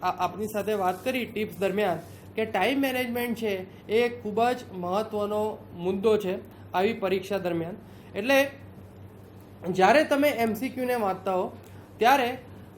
આપની સાથે વાત કરી ટિપ્સ દરમિયાન કે ટાઈમ મેનેજમેન્ટ છે એ ખૂબ જ મહત્ત્વનો મુદ્દો છે આવી પરીક્ષા દરમિયાન. એટલે જ્યારે તમે MCQને વાંચતા હો ત્યારે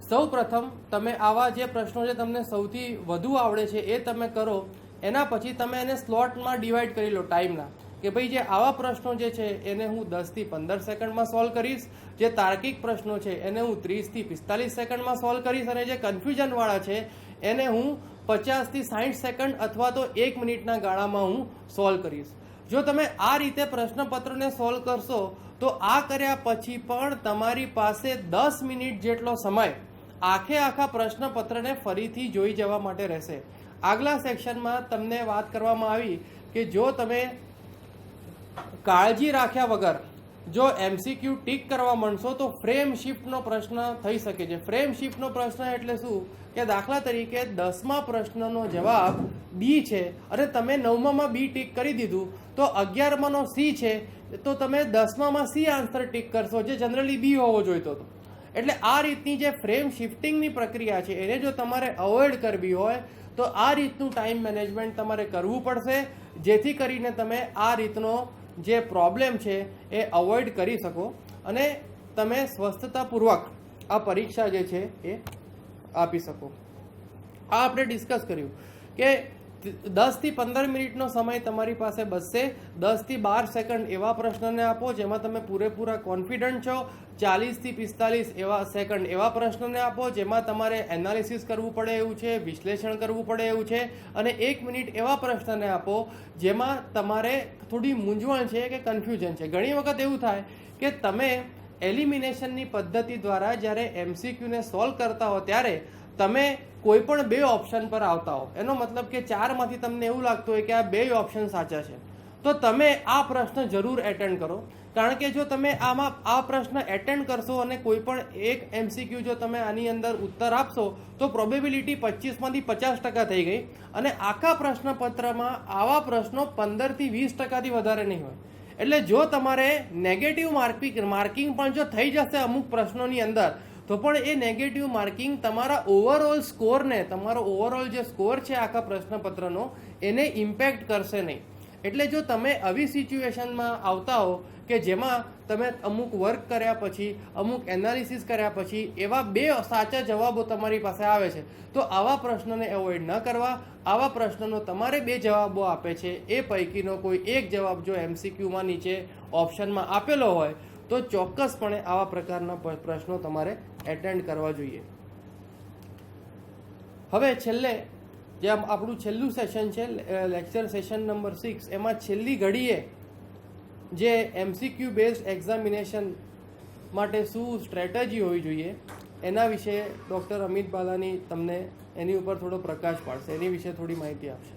સૌ પ્રથમ તમે આવા જે પ્રશ્નો જે તમને સૌથી વધુ આવડે છે એ તમે કરો. એના પછી તમે એને સ્લોટમાં ડિવાઈડ કરી લો ટાઈમના, કે ભાઈ જે આવા પ્રશ્નો જે છે એને હું 10 થી 15 સેકન્ડમાં સોલ્વ કરીશ, જે તાર્કિક પ્રશ્નો છે એને હું 30 થી 45 સેકન્ડમાં સોલ્વ કરીશ, અને જે કન્ફ્યુઝનવાળા છે એને હું 50 થી 60 સેકન્ડ અથવા તો 1 મિનિટના ગાળામાં હું સોલ્વ કરીશ. જો તમે આ રીતે પ્રશ્નપત્રને સોલ્વ કરશો તો આ કર્યા પછી પણ તમારી પાસે 10 મિનિટ જેટલો સમય આખા પ્રશ્નપત્રને ફરીથી જોઈ જવા માટે રહેશે. આગલા સેક્શનમાં તમને વાત કરવામાં આવી કે જો તમે કાળજી રાખ્યા વગર જો MCQ ટીક કરવા માંડશો તો ફ્રેમ શિફ્ટનો પ્રશ્ન થઈ શકે છે. ફ્રેમ શિફ્ટનો પ્રશ્ન એટલે શું કે દાખલા તરીકે 10મા પ્રશ્નનો જવાબ B છે અને તમે 9માં B ટીક કરી દીધું, તો 11માનો C છે તો તમે 10માં C આન્સર ટીક કરશો, જે જનરલી B હોવો જોઈતો હતો. એટલે આ રીતની જે ફ્રેમ શિફ્ટિંગની પ્રક્રિયા છે એને જો તમારે અવોઇડ કરવી હોય તો આ રીતનું ટાઈમ મેનેજમેન્ટ તમારે કરવું પડશે, જેથી કરીને તમે આ રીતનો જે પ્રોબ્લેમ છે એ અવોઇડ કરી શકો અને તમે સ્વસ્થતાપૂર્વક આ પરીક્ષા જે છે એ આપી શકો. આ આપણે ડિસ્કસ કર્યું કે 10 થી 15 મિનિટનો સમય તમારી પાસે બચશે. 10 થી 12 સેકન્ડ એવા પ્રશ્નને આપો જેમાં તમે પૂરેપૂરા કોન્ફિડન્ટ છો. 40 થી 45 સેકન્ડ એવા પ્રશ્નને આપો જેમાં તમારે એનાલિસિસ કરવું પડે એવું છે, વિશ્લેષણ કરવું પડે એવું છે, અને 1 મિનિટ એવા પ્રશ્નને આપો જેમાં તમારે થોડી મૂંઝવણ છે કે કન્ફ્યુઝન છે. ઘણી વખત એવું થાય કે તમે એલિમિનેશનની પદ્ધતિ દ્વારા જ્યારે MCQને સોલ્વ કરતા હો ત્યારે તમે કોઈ પણ 2 ઓપ્શન પર આવતા હો. એનો મતલબ કે 4માંથી તમને એવું લાગતું હોય કે આ 2 ઓપ્શન સાચા છે, તો તમે આ પ્રશ્ન જરૂર એટેન્ડ કરો. કારણ કે જો તમે આમાં આ પ્રશ્ન એટેન્ડ કરશો અને કોઈ પણ એક MCQ જો તમે આની અંદર ઉત્તર આપશો તો પ્રોબેબિલિટી 25માંથી 50% થઈ ગઈ, અને આખા પ્રશ્નપત્રમાં આવા પ્રશ્નો 15 થી 20%થી વધારે નહીં હોય. એટલે જો તમારે નેગેટિવ માર્કિંગ પણ જો થઈ જશે અમુક પ્રશ્નોની અંદર, તો પણ એ નેગેટિવ માર્કિંગ તમારા ઓવરઓલ સ્કોરને, તમારો ઓવરઓલ જે સ્કોર છે આખા પ્રશ્નપત્રનો એને ઇમ્પેક્ટ કરશે નહીં. એટલે જો તમે આવી સિચ્યુએશનમાં આવતા હો કે જેમાં તમે અમુક વર્ક કર્યા પછી, અમુક એનાલિસિસ કર્યા પછી એવા 2 સાચા જવાબો તમારી પાસે આવે છે, તો આવા પ્રશ્નોને એવોઇડ ન કરવા. આવા પ્રશ્નનો તમારે 2 જવાબો આપે છે એ પૈકીનો કોઈ એક જવાબ જો MCQમાં નીચે ઓપ્શનમાં આપેલો હોય તો ચોક્કસપણે આવા પ્રકારના પ્રશ્નો તમારે એટેન્ડ કરવા જોઈએ. હવે છેલ્લે જે આપણું છેલ્લું સેશન છે લેક્ચર સેશન નંબર 6, એમાં છેલ્લી ઘડીએ જે MCQ બેઝડ એક્ઝામિનેશન માટે શું સ્ટ્રેટેજી હોવી જોઈએ એના વિશે ડૉક્ટર અમિત બાલાની તમને એની ઉપર થોડો પ્રકાશ પાડશે, એની વિશે થોડી માહિતી આપશે.